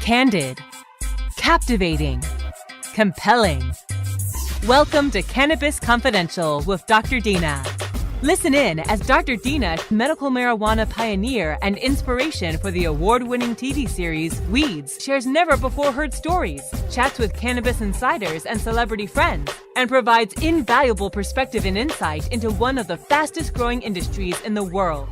Candid, captivating, compelling. Welcome to Cannabis Confidential with Dr. Dina. Listen in as Dr. Dina, medical marijuana pioneer and inspiration for the award-winning TV series Weeds, shares never-before-heard stories, chats with cannabis insiders and celebrity friends, and provides invaluable perspective and insight into one of the fastest-growing industries in the world.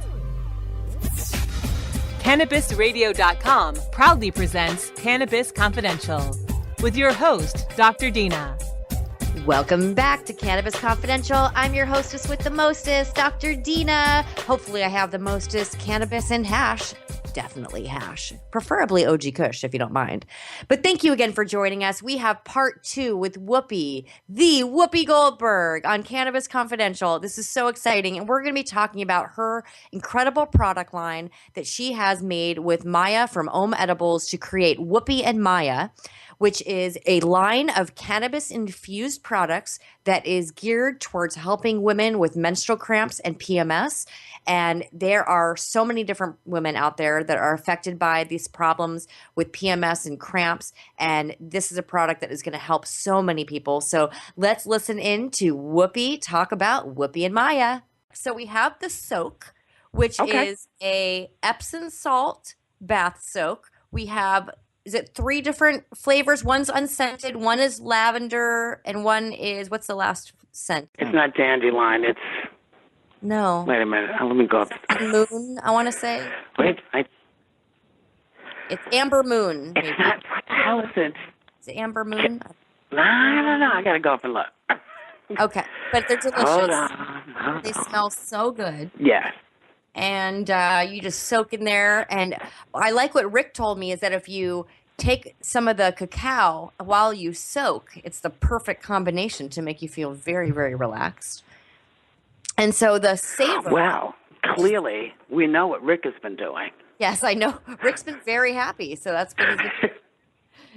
CannabisRadio.com proudly presents Cannabis Confidential with your host, Dr. Dina. Welcome back to Cannabis Confidential. I'm your hostess with the mostest, Dr. Dina. Hopefully I have the mostest cannabis and hash. Definitely hash. Preferably OG Kush, if you don't mind. But thank you again for joining us. We have part 2 with Whoopi, the Whoopi Goldberg on Cannabis Confidential. This is so exciting. And we're going to be talking about her incredible product line that she has made with Maya from Om Edibles to create Whoopi and Maya, which is a line of cannabis-infused products that is geared towards helping women with menstrual cramps and PMS. And there are so many different women out there that are affected by these problems with PMS and cramps. And this is a product that is going to help so many people. So let's listen in to Whoopi talk about Whoopi and Maya. So we have the soak, which is a Epsom salt bath soak. We have... Is it 3 different flavors? One's unscented, one is lavender, and one is, what's the last scent? It's not dandelion. It's... No. Wait a minute. Let me go up. Moon, I want to say. Wait. It's Amber Moon. It's maybe. not. What the hell is it? Is it Amber Moon? No. I got to go up and look. Okay. But they're delicious. Hold on. They smell so good. Yes. And you just soak in there. And I like what Rick told me is that if you take some of the cacao while you soak, it's the perfect combination to make you feel very, very relaxed. And so the savor. Well, clearly we know what Rick has been doing. Yes, I know. Rick's been very happy. So that's what he's been doing.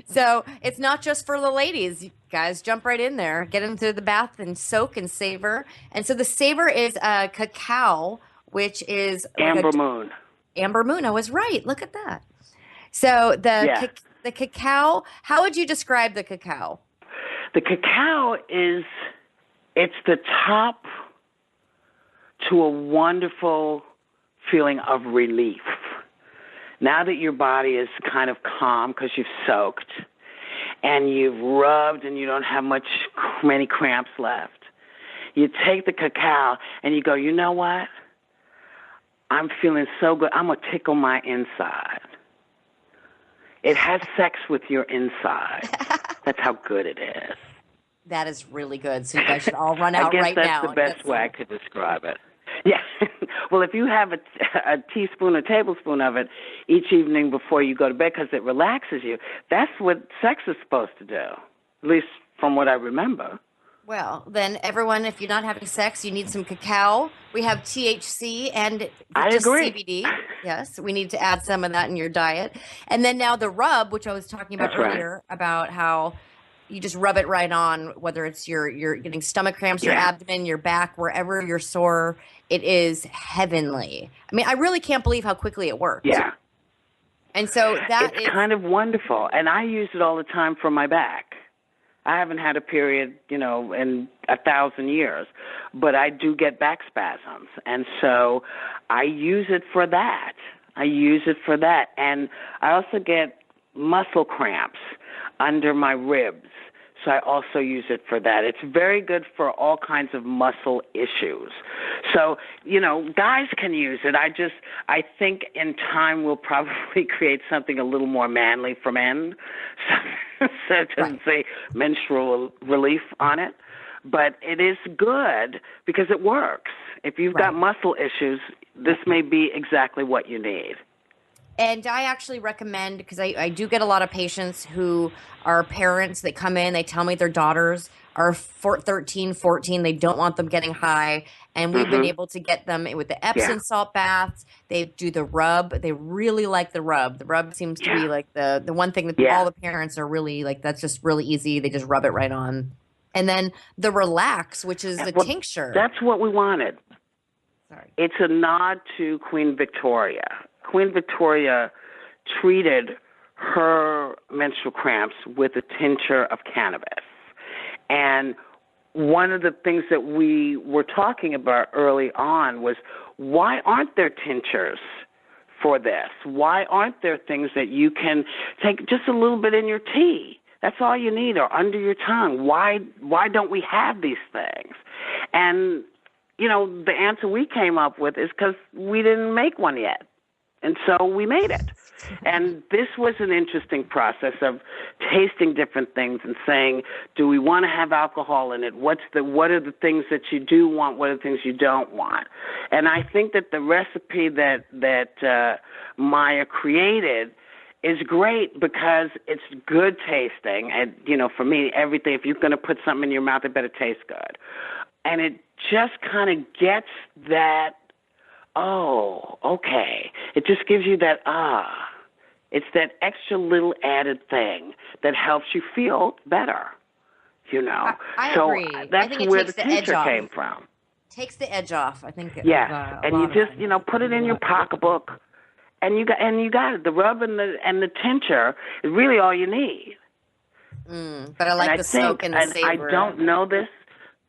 So it's not just for the ladies. You guys jump right in there, get into the bath and soak and savor. And so the savor is cacao, which is Amber Moon. Amber Moon. I was right. Look at that. So the cacao, how would you describe the cacao? The cacao it's the top to a wonderful feeling of relief. Now that your body is kind of calm because you've soaked and you've rubbed and you don't have many cramps left, you take the cacao and you go, you know what? I'm feeling so good. I'm going to tickle my inside. It has sex with your inside. That's how good it is. That is really good. So you guys should all run out right now. I guess that's the best way I could describe it. Yeah. Well, if you have a teaspoon or tablespoon of it each evening before you go to bed because it relaxes you, that's what sex is supposed to do, at least from what I remember. Well, then everyone, if you're not having sex, you need some cacao. We have THC and just CBD. Yes, we need to add some of that in your diet. And then now the rub, which I was talking about earlier, about how you just rub it right on, whether it's you're getting stomach cramps, your abdomen, your back, wherever you're sore. It is heavenly. I mean, I really can't believe how quickly it works. Yeah. And so it's kind of wonderful. And I use it all the time for my back. I haven't had a period, in 1,000 years, but I do get back spasms. And so I use it for that. And I also get muscle cramps under my ribs. So I also use it for that. It's very good for all kinds of muscle issues. So, guys can use it. I think in time we'll probably create something a little more manly for men. So it doesn't say menstrual relief on it. But it is good because it works. If you've got muscle issues, this may be exactly what you need. And I actually recommend, because I do get a lot of patients who are parents that come in, they tell me their daughters are 13, 14, they don't want them getting high. And we've been able to get them with the Epsom salt baths. They do the rub. They really like the rub. The rub seems to be like the one thing that all the parents are really like, that's just really easy. They just rub it right on. And then the relax, which is the tincture. That's what we wanted. Sorry. It's a nod to Queen Victoria. Queen Victoria treated her menstrual cramps with a tincture of cannabis. And one of the things that we were talking about early on was, why aren't there tinctures for this? Why aren't there things that you can take just a little bit in your tea? That's all you need, or under your tongue. Why don't we have these things? And, the answer we came up with is because we didn't make one yet. And so we made it. And this was an interesting process of tasting different things and saying, do we want to have alcohol in it? What are the things that you do want? What are the things you don't want? And I think that the recipe that Maya created is great because it's good tasting. And, for me, everything, if you're going to put something in your mouth, it better taste good. And it just kind of gets that, oh, okay. It just gives you that, It's that extra little added thing that helps you feel better, I so agree. that's I think where takes the the edge tincture off. came from. Takes the edge off, I think. Yeah, and you just, put it in your pocketbook, and you got it. The rub and the tincture is really all you need. But I like the smoke and the savor. I don't know this.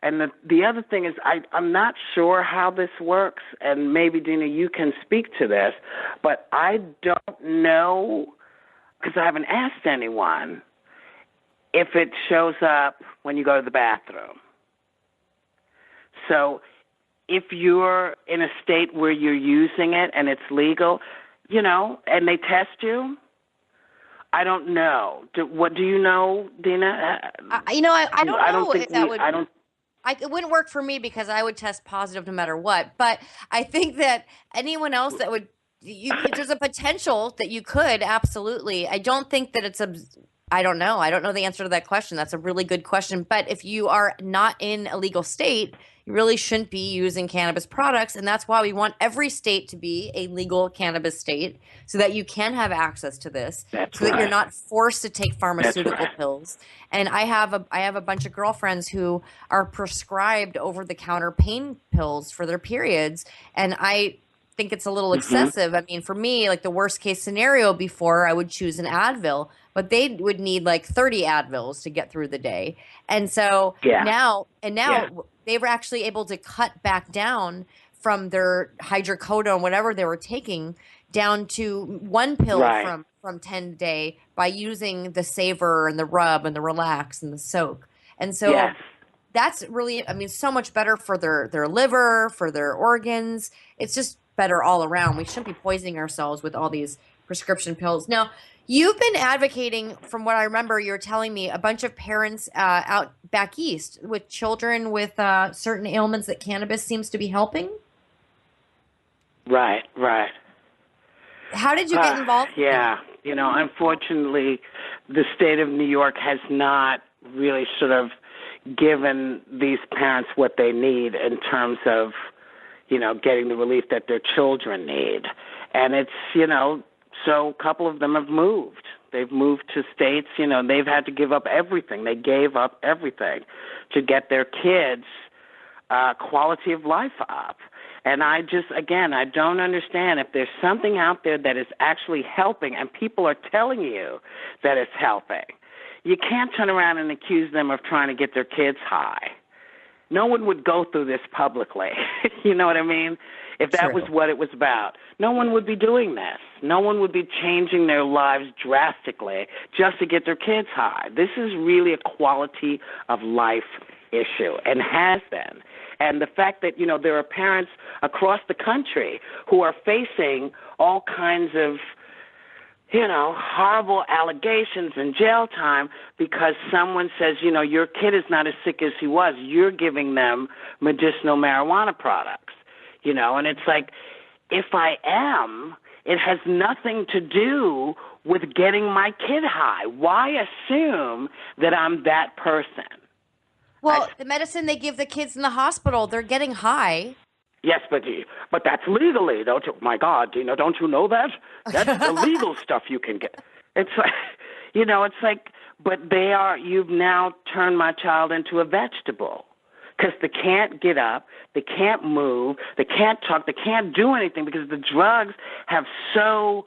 And the other thing is, I'm not sure how this works, and maybe, Dina, you can speak to this, but I don't know, because I haven't asked anyone, if it shows up when you go to the bathroom. So if you're in a state where you're using it and it's legal, and they test you, I don't know. What do you know, Dina? I don't know if that would... It wouldn't work for me because I would test positive no matter what. But I think that anyone else that would, there's a potential that you could, absolutely. I don't think that it's I don't know. I don't know the answer to that question. That's a really good question. But if you are not in a legal state, you really shouldn't be using cannabis products. And that's why we want every state to be a legal cannabis state so that you can have access to this. That you're not forced to take pharmaceutical pills. And I have a bunch of girlfriends who are prescribed over-the-counter pain pills for their periods. And I think it's a little excessive. I mean, for me, like the worst case scenario before, I would choose an Advil, but they would need like 30 Advils to get through the day. And so now they were actually able to cut back down from their hydrocodone, whatever they were taking, down to one pill from 10 a day by using the savor and the rub and the relax and the soak. And so that's really, so much better for their liver, for their organs. It's just better all around. We shouldn't be poisoning ourselves with all these prescription pills. Now, you've been advocating, from what I remember, you were telling me, a bunch of parents out back east with children with certain ailments that cannabis seems to be helping? Right. How did you get involved? Unfortunately, the state of New York has not really sort of given these parents what they need in terms of, getting the relief that their children need. And it's, so a couple of them have moved. They've moved to states, they've had to give up everything. They gave up everything to get their kids' quality of life up. And I don't understand if there's something out there that is actually helping and people are telling you that it's helping. You can't turn around and accuse them of trying to get their kids high. No one would go through this publicly. You know what I mean? If that was what it was about, no one would be doing this. No one would be changing their lives drastically just to get their kids high. This is really a quality of life issue and has been. And the fact that, there are parents across the country who are facing all kinds of, horrible allegations and jail time because someone says, your kid is not as sick as he was. You're giving them medicinal marijuana products, and it's like, if I am, it has nothing to do with getting my kid high. Why assume that I'm that person? Well, the medicine they give the kids in the hospital, they're getting high. Yes, but that's legally, don't you? My God, Dina, don't you know that? That's illegal stuff you can get. It's like, but you've now turned my child into a vegetable because they can't get up, they can't move, they can't talk, they can't do anything because the drugs have so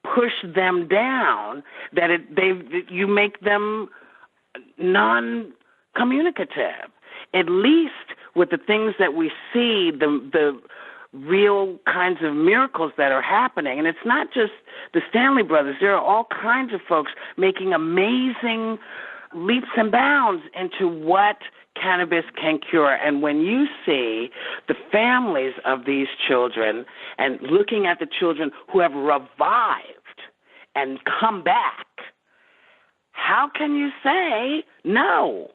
push them down, that you make them non-communicative. At least with the things that we see, the real kinds of miracles that are happening. And it's not just the Stanley Brothers. There are all kinds of folks making amazing leaps and bounds into what cannabis can cure. And when you see the families of these children and looking at the children who have revived and come back, how can you say no?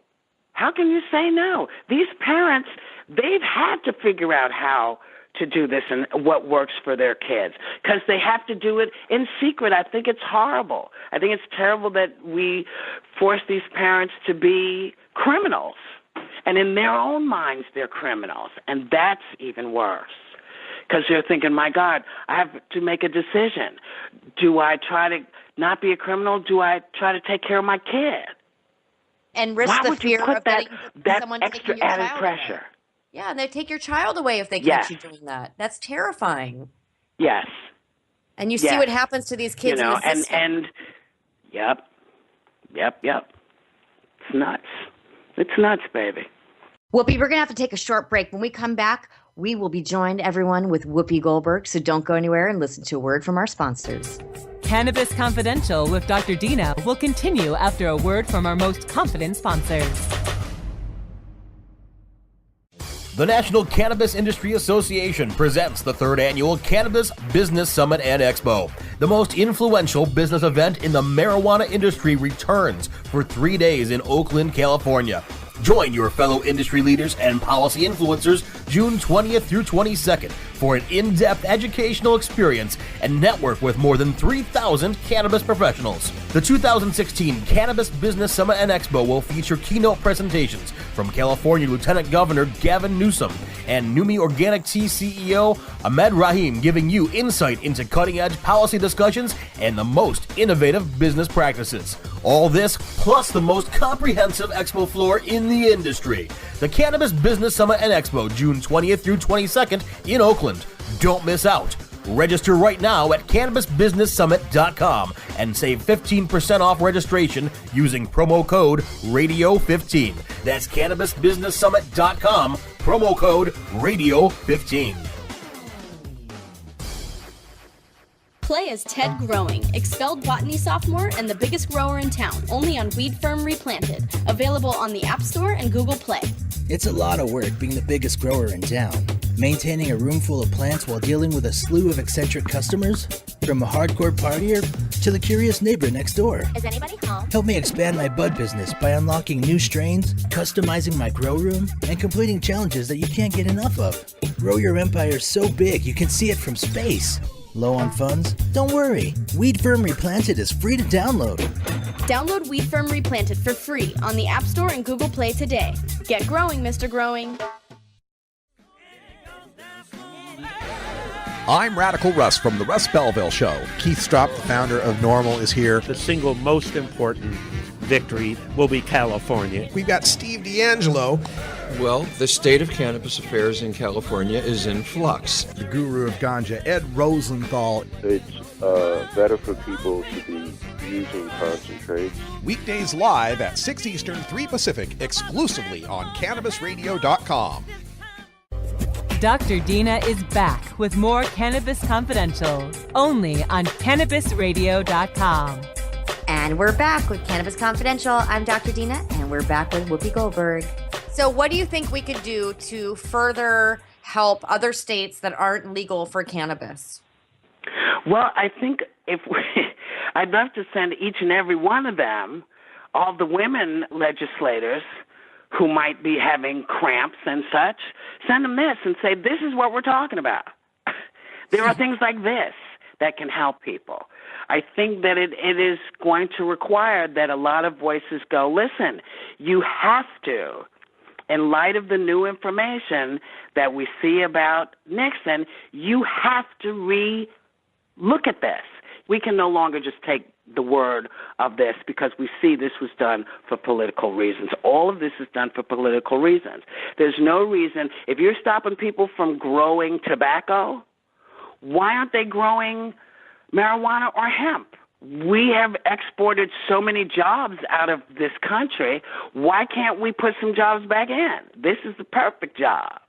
How can you say no? These parents, they've had to figure out how to do this and what works for their kids, because they have to do it in secret. I think it's horrible. I think it's terrible that we force these parents to be criminals. And in their own minds, they're criminals. And that's even worse, because they're thinking, my God, I have to make a decision. Do I try to not be a criminal? Do I try to take care of my kid? And risk the fear of that someone extra taking your added child pressure. away. Yeah, and they take your child away if they catch you doing that. That's terrifying. Yes. And you see what happens to these kids in the system. and yep. It's nuts. It's nuts, baby. Whoopi, we're going to have to take a short break. When we come back, we will be joined, everyone, with Whoopi Goldberg. So don't go anywhere and listen to a word from our sponsors. Cannabis Confidential with Dr. Dina will continue after a word from our most confident sponsors. The National Cannabis Industry Association presents the 3rd Annual Cannabis Business Summit and Expo. The most influential business event in the marijuana industry returns for 3 days in Oakland, California. Join your fellow industry leaders and policy influencers June 20th through 22nd for an in-depth educational experience and network with more than 3,000 cannabis professionals. The 2016 Cannabis Business Summit and Expo will feature keynote presentations from California Lieutenant Governor Gavin Newsom and Numi Organic Tea CEO Ahmed Rahim, giving you insight into cutting-edge policy discussions and the most innovative business practices. All this plus the most comprehensive expo floor in the industry. The Cannabis Business Summit and Expo, June 20th through 22nd in Oakland. Don't miss out. Register right now at CannabisBusinessSummit.com and save 15% off registration using promo code RADIO15. That's CannabisBusinessSummit.com, promo code RADIO15. Play as Ted Growing, expelled botany sophomore and the biggest grower in town, only on Weed Firm Replanted. Available on the App Store and Google Play. It's a lot of work being the biggest grower in town. Maintaining a room full of plants while dealing with a slew of eccentric customers? From a hardcore partier to the curious neighbor next door. Is anybody home? Help me expand my bud business by unlocking new strains, customizing my grow room, and completing challenges that you can't get enough of. Grow your empire so big you can see it from space. Low on funds? Don't worry. Weed Firm Replanted is free to download. Download Weed Firm Replanted for free on the App Store and Google Play today. Get growing, Mr. Growing. I'm Radical Russ from The Russ Belville Show. Keith Stropp, the founder of NORML, is here. The single most important victory will be California. We've got Steve D'Angelo. Well, the state of cannabis affairs in California is in flux. The guru of ganja, Ed Rosenthal. It's better for people to be using concentrates. Weekdays live at 6 Eastern, 3 Pacific, exclusively on CannabisRadio.com. Dr. Dina is back with more Cannabis Confidential, only on CannabisRadio.com. And we're back with Cannabis Confidential. I'm Dr. Dina, and we're back with Whoopi Goldberg. So what do you think we could do to further help other states that aren't legal for cannabis? Well, I think I'd love to send each and every one of them, all the women legislators who might be having cramps and such, send them this and say, this is what we're talking about. There are things like this that can help people. I think that it is going to require that a lot of voices go, listen, you have to, in light of the new information that we see about Nixon, you have to re-look at this. We can no longer just take the word of this because we see this was done for political reasons. All of this is done for political reasons. There's no reason, if you're stopping people from growing tobacco, why aren't they growing marijuana or hemp. We have exported so many jobs out of this country. Why can't we put some jobs back in? This is the perfect job.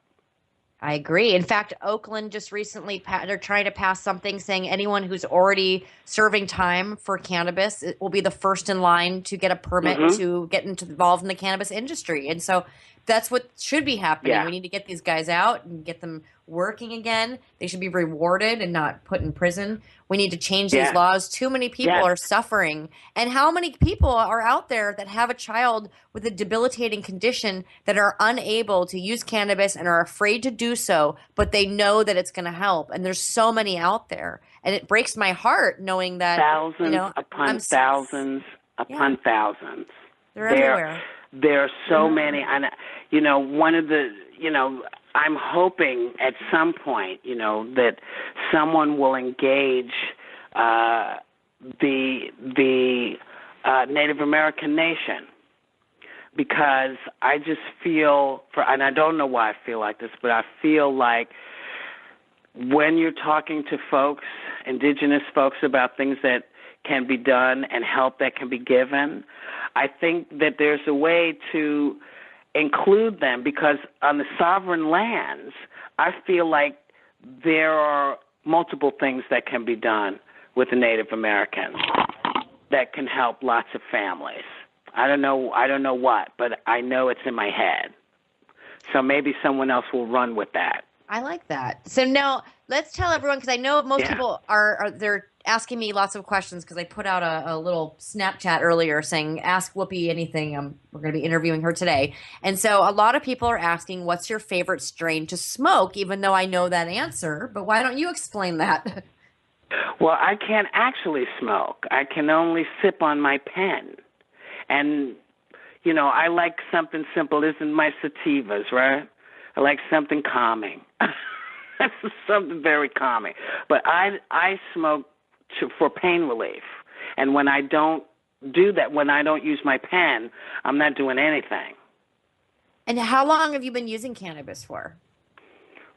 I agree. In fact, Oakland just recently, they're trying to pass something saying anyone who's already serving time for cannabis will be the first in line to get a permit to get involved in the cannabis industry. And so that's what should be happening. Yeah. We need to get these guys out and get them working again. They should be rewarded and not put in prison. We need to change these laws. Too many people are suffering. And how many people are out there that have a child with a debilitating condition that are unable to use cannabis and are afraid to do so, but they know that it's going to help? And there's so many out there. And it breaks my heart knowing that thousands upon thousands upon thousands. They're everywhere. There are so many. And, one of the, I'm hoping at some point, that someone will engage the Native American nation, because I just feel, and I don't know why I feel like this, but I feel like when you're talking to folks, indigenous folks, about things that can be done and help that can be given, I think that there's a way to include them, because on the sovereign lands, I feel like there are multiple things that can be done with the Native Americans that can help lots of families. I don't know what, but I know it's in my head. So maybe someone else will run with that. I like that. So now let's tell everyone, because I know most people they're asking me lots of questions, because I put out a little Snapchat earlier saying, ask Whoopi anything. We're going to be interviewing her today. And so a lot of people are asking, what's your favorite strain to smoke, even though I know that answer. But why don't you explain that? Well, I can't actually smoke. I can only sip on my pen. And, I like something simple. Isn't my sativas, right? I like something calming. Something very calming. But I smoke for pain relief. And when I don't do that, when I don't use my pen, I'm not doing anything. And how long have you been using cannabis for?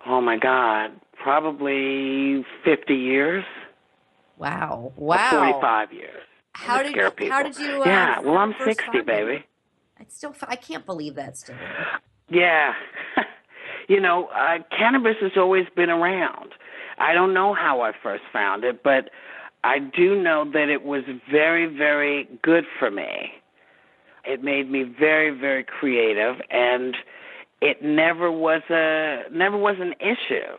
Oh, my God. Probably 50 years. Wow. Or 45 years. How did you? Yeah, well, I'm 60, baby. I can't believe that still. Yeah. Cannabis has always been around. I don't know how I first found it, but I do know that it was very, very good for me. It made me very, very creative, and it never was an issue,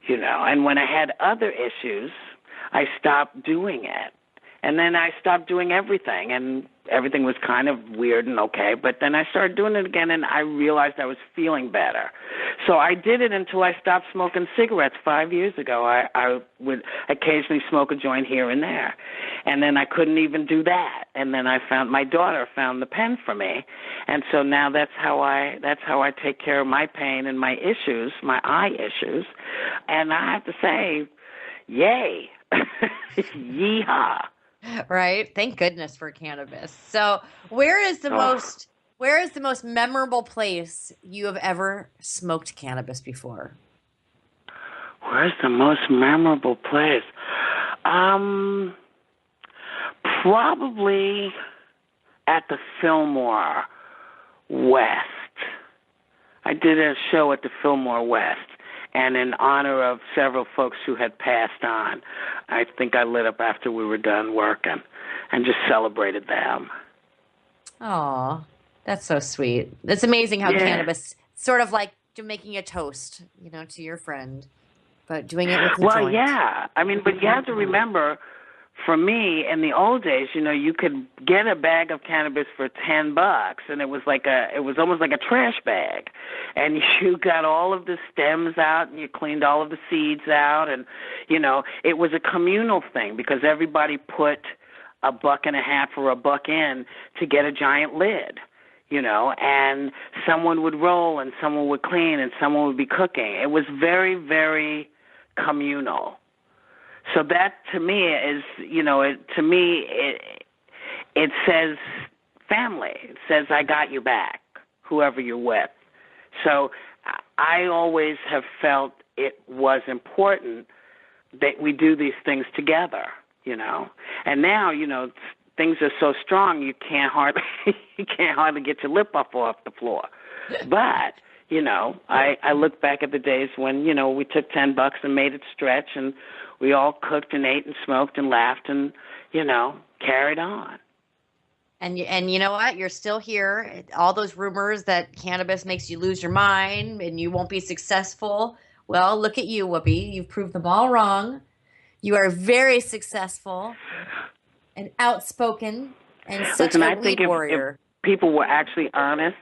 And when I had other issues, I stopped doing it. And then I stopped doing everything, and everything was kind of weird and okay. But then I started doing it again, and I realized I was feeling better. So I did it until I stopped smoking cigarettes 5 years ago. I would occasionally smoke a joint here and there. And then I couldn't even do that. And then my daughter found the pen for me. And so now that's how I take care of my pain and my issues, my eye issues. And I have to say, yay. Yeehaw. Right. Thank goodness for cannabis. So where is the most memorable place you have ever smoked cannabis before? Where's the most memorable place? Probably at the Fillmore West. I did a show at the Fillmore West. And in honor of several folks who had passed on, I think I lit up after we were done working and just celebrated them. Aw, that's so sweet. It's amazing how cannabis, sort of like making a toast, to your friend, but doing it with the joint. Well, yeah. I mean, but you have to remember, for me, in the old days, you could get a bag of cannabis for $10, and it was almost like a trash bag. And you got all of the stems out, and you cleaned all of the seeds out, and it was a communal thing, because everybody put $1.50 or $1 in to get a giant lid. And someone would roll, and someone would clean, and someone would be cooking. It was very, very communal. So that, to me, is, it says family. It says, I got you back, whoever you're with. So I always have felt it was important we do these things together, And now, things are so strong you can't hardly get your lip up off the floor. But, I look back at the days when, we took $10 and made it stretch, and we all cooked and ate and smoked and laughed and, carried on. And you know what? You're still here. All those rumors that cannabis makes you lose your mind and you won't be successful. Well, look at you, Whoopi. You've proved them all wrong. You are very successful and outspoken and such a weed warrior. If people were actually honest,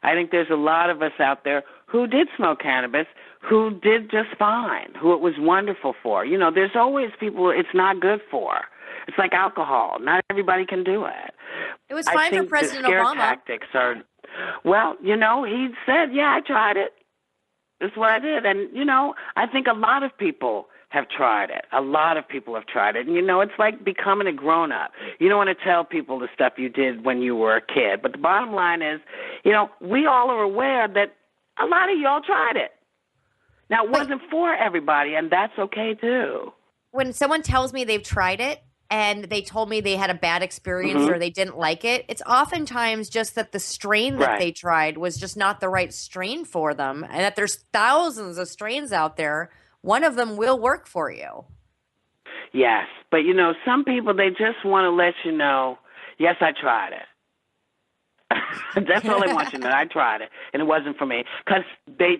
I think there's a lot of us out there who did smoke cannabis, who did just fine, who it was wonderful for. There's always people it's not good for. It's like alcohol. Not everybody can do it. It was fine for President Obama. The scare tactics are, he said, yeah, I tried it. That's what I did. And, I think a lot of people have tried it. A lot of people have tried it. And, it's like becoming a grown-up. You don't want to tell people the stuff you did when you were a kid. But the bottom line is, we all are aware that a lot of y'all tried it. Now, it wasn't for everybody, and that's okay, too. When someone tells me they've tried it, and they told me they had a bad experience or they didn't like it, it's oftentimes just that the strain that they tried was just not the right strain for them, and that there's thousands of strains out there. One of them will work for you. Yes, but, some people, they just want to let you know, yes, I tried it. That's all they want you to know. I tried it, and it wasn't for me because they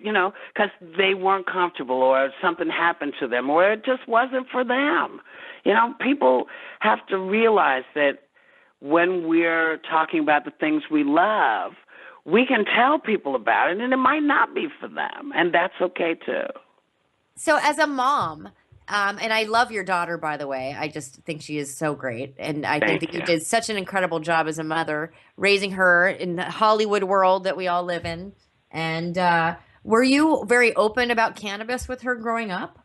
weren't comfortable or something happened to them or it just wasn't for them. People have to realize that when we're talking about the things we love, we can tell people about it, and it might not be for them, and that's okay, too. So as a mom, and I love your daughter, by the way. I just think she is so great, and I think that you did such an incredible job as a mother, raising her in the Hollywood world that we all live in. And were you very open about cannabis with her growing up?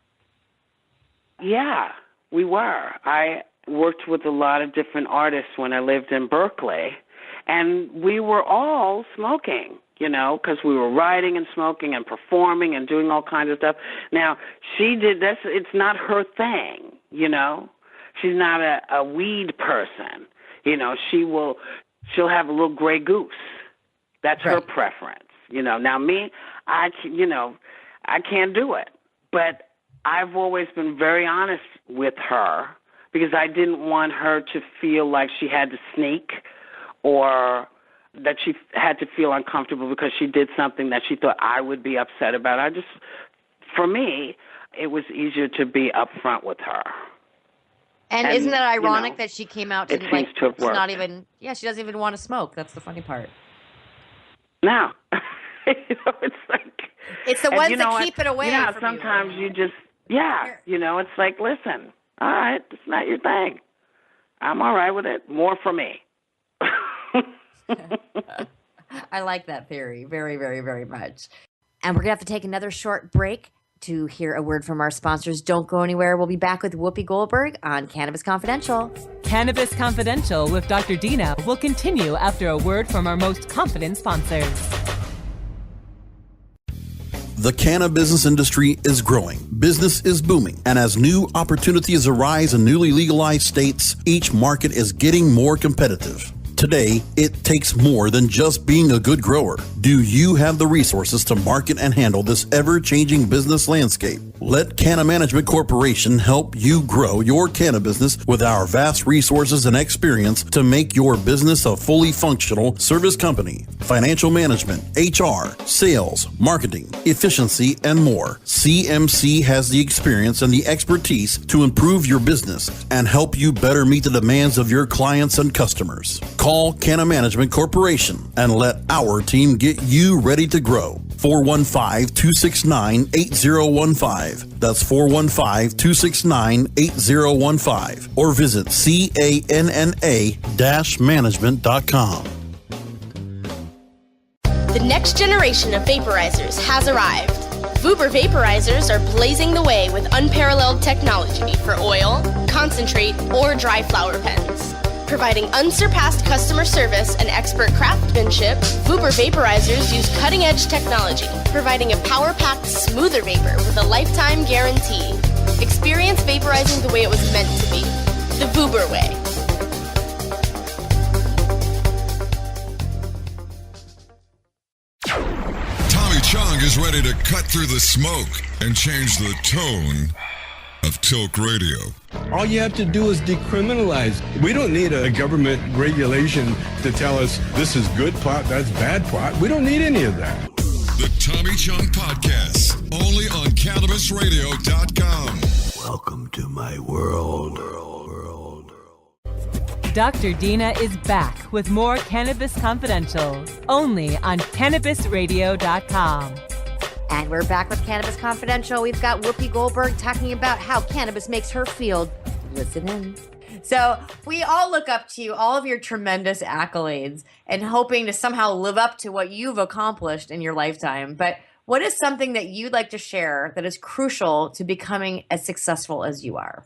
Yeah. We were. I worked with a lot of different artists when I lived in Berkeley, and we were all smoking, because we were writing and smoking and performing and doing all kinds of stuff. Now, she did this. It's not her thing, She's not a weed person. She'll have a little Grey Goose. That's her preference. Now me, I can't do it, but I've always been very honest with her because I didn't want her to feel like she had to sneak or that she had to feel uncomfortable because she did something that she thought I would be upset about. For me, it was easier to be upfront with her. And isn't that ironic that she came out to seems to have worked. She doesn't even want to smoke. That's the funny part. No. It's like... It's the ones that keep it away from sometimes you. you just... Yeah, it's like, listen, all right, it's not your thing. I'm all right with it. More for me. I like that theory very, very, very much. And we're going to have to take another short break to hear a word from our sponsors. Don't go anywhere. We'll be back with Whoopi Goldberg on Cannabis Confidential. Cannabis Confidential with Dr. Dina will continue after a word from our most confident sponsors. The cannabis industry is growing, business is booming, and as new opportunities arise in newly legalized states, each market is getting more competitive. Today, it takes more than just being a good grower. Do you have the resources to market and handle this ever-changing business landscape? Let Canna Management Corporation help you grow your canna business with our vast resources and experience to make your business a fully functional service company. Financial management, HR, sales, marketing, efficiency, and more. CMC has the experience and the expertise to improve your business and help you better meet the demands of your clients and customers. Call Canna Management Corporation and let our team get you ready to grow. 415-269-8015. That's 415-269-8015. Or visit canna-management.com. The next generation of vaporizers has arrived. Vuber vaporizers are blazing the way with unparalleled technology for oil, concentrate, or dry flower pens. Providing unsurpassed customer service and expert craftsmanship, Vuber vaporizers use cutting-edge technology, providing a power-packed, smoother vapor with a lifetime guarantee. Experience vaporizing the way it was meant to be, the Vuber way. Tommy Chong is ready to cut through the smoke and change the tone of Tilk Radio. All you have to do is decriminalize. We don't need a government regulation to tell us this is good pot, that's bad pot. We don't need any of that. The Tommy Chong Podcast, only on CannabisRadio.com. Welcome to my world. Dr. Dina is back with more Cannabis Confidential, only on CannabisRadio.com. And we're back with Cannabis Confidential. We've got Whoopi Goldberg talking about how cannabis makes her feel. Listen in. So we all look up to you, all of your tremendous accolades, and hoping to somehow live up to what you've accomplished in your lifetime. But what is something that you'd like to share that is crucial to becoming as successful as you are?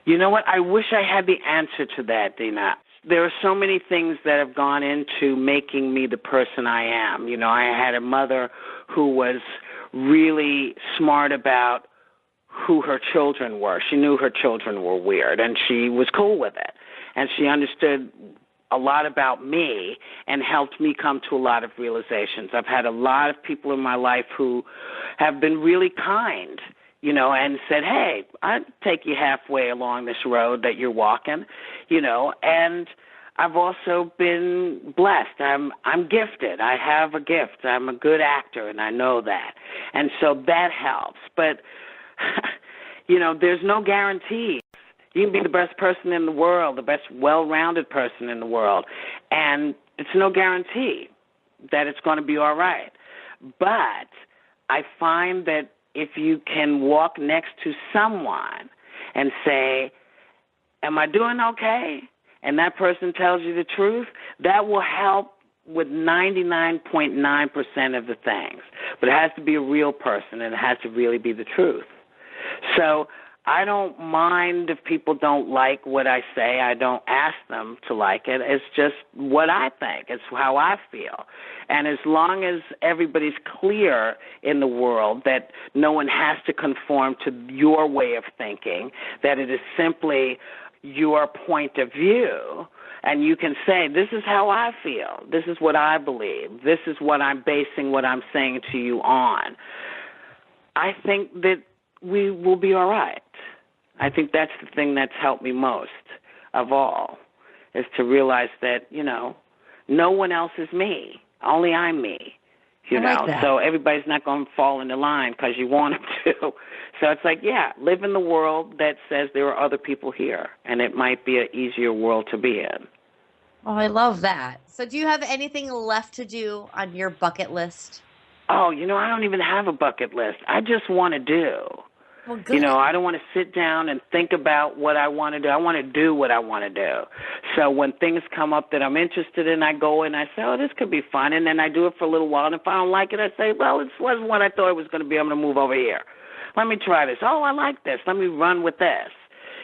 You know what? I wish I had the answer to that, Dina. There are so many things that have gone into making me the person I am. You know, I had a mother who was really smart about who her children were. She knew her children were weird, and she was cool with it. And she understood a lot about me and helped me come to a lot of realizations. I've had a lot of people in my life who have been really kind, you know, and said, hey, I'd take you halfway along this road that you're walking, you know, and I've also been blessed. I'm gifted. I have a gift. I'm a good actor, and I know that. And so that helps. But, you know, there's no guarantee. You can be the best person in the world, the best well-rounded person in the world, and it's no guarantee that it's going to be all right. But I find that if you can walk next to someone and say, am I doing okay? And that person tells you the truth, that will help with 99.9% of the things. But it has to be a real person, and it has to really be the truth. So I don't mind if people don't like what I say. I don't ask them to like it. It's just what I think. It's how I feel. And as long as everybody's clear in the world that no one has to conform to your way of thinking, that it is simply your point of view, and you can say, this is how I feel, this is what I believe, this is what I'm basing what I'm saying to you on, I think that we will be all right. I think that's the thing that's helped me most of all, is to realize that, you know, no one else is me, only I'm me. You know, so everybody's not going to fall into line because you want them to. So it's like, yeah, live in the world that says there are other people here, and it might be an easier world to be in. Oh, I love that. So do you have anything left to do on your bucket list? Oh, you know, I don't even have a bucket list. I just want to do. Well, good. You know, I don't want to sit down and think about what I want to do. I want to do what I want to do. So when things come up that I'm interested in, I go and I say, oh, this could be fun. And then I do it for a little while. And if I don't like it, I say, well, this wasn't what I thought it was going to be. I'm going to move over here. Let me try this. Oh, I like this. Let me run with this.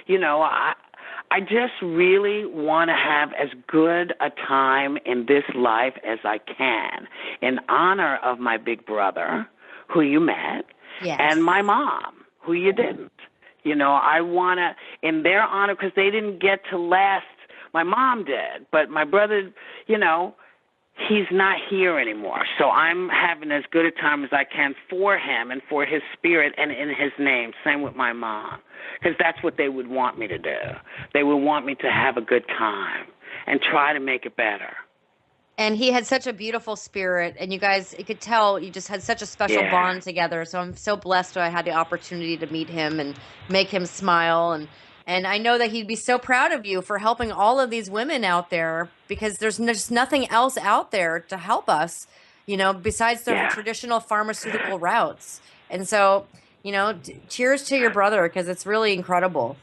You know, I just really want to have as good a time in this life as I can in honor of my big brother, who you met, and my mom, who you didn't. You know, I want to, in their honor, because they didn't get to last. My mom did, but my brother, you know, he's not here anymore. So I'm having as good a time as I can for him and for his spirit and in his name. Same with my mom, because that's what they would want me to do. They would want me to have a good time and try to make it better. And he had such a beautiful spirit, and you guys, you could tell you just had such a special bond together. So I'm so blessed that I had the opportunity to meet him and make him smile. And I know that he'd be so proud of you for helping all of these women out there, because there's just nothing else out there to help us, you know, besides the traditional pharmaceutical routes. And so, you know, cheers to your brother, because it's really incredible.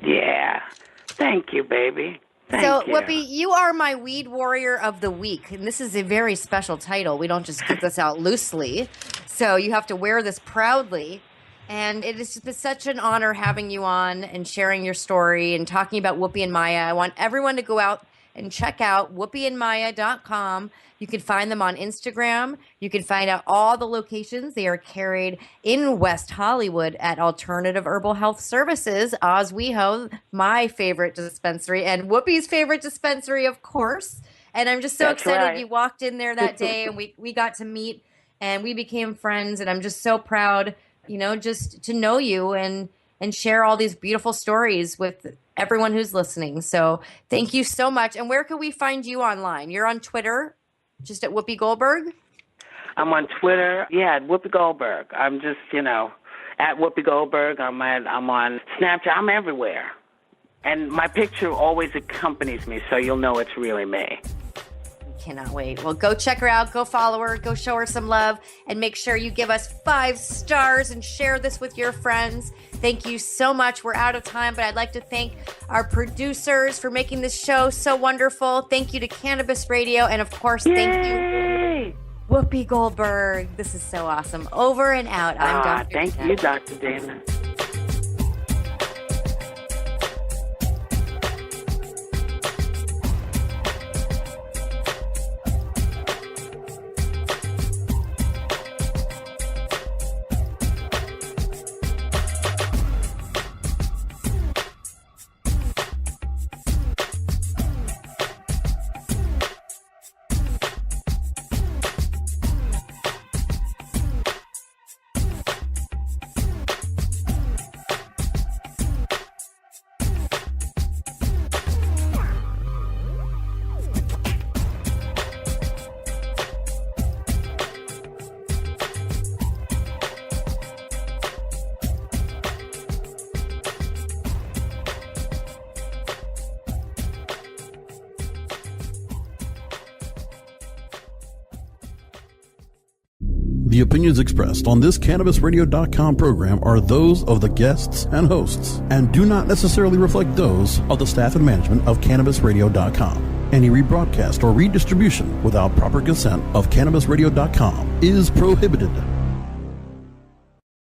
Yeah. Thank you, baby. So, Whoopi, you are my Weed Warrior of the Week, and this is a very special title. We don't just give this out loosely, so you have to wear this proudly. And it has been such an honor having you on and sharing your story and talking about Whoopi and Maya. I want everyone to go out and check out whoopiandmaya.com. You can find them on Instagram. You can find out all the locations. They are carried in West Hollywood at Alternative Herbal Health Services, Oswego, my favorite dispensary, and Whoopi's favorite dispensary, of course. And I'm just so excited you walked in there that day, and we got to meet, and we became friends. And I'm just so proud, just to know you and share all these beautiful stories with everyone who's listening. So thank you so much. And where can we find you online? You're on Twitter, just at Whoopi Goldberg? I'm on Twitter. Yeah, at Whoopi Goldberg. I'm just, at Whoopi Goldberg. I'm on Snapchat. I'm everywhere. And my picture always accompanies me, so you'll know it's really me. Cannot wait. Well, go check her out. Go follow her. Go show her some love. And make sure you give us 5 stars and share this with your friends. Thank you so much. We're out of time, but I'd like to thank our producers for making this show so wonderful. Thank you to Cannabis Radio. And, of course, thank you, Whoopi Goldberg. This is so awesome. Over and out. I'm Dr. Thank you, Dr. Dina. The opinions expressed on this CannabisRadio.com program are those of the guests and hosts and do not necessarily reflect those of the staff and management of CannabisRadio.com. Any rebroadcast or redistribution without proper consent of CannabisRadio.com is prohibited.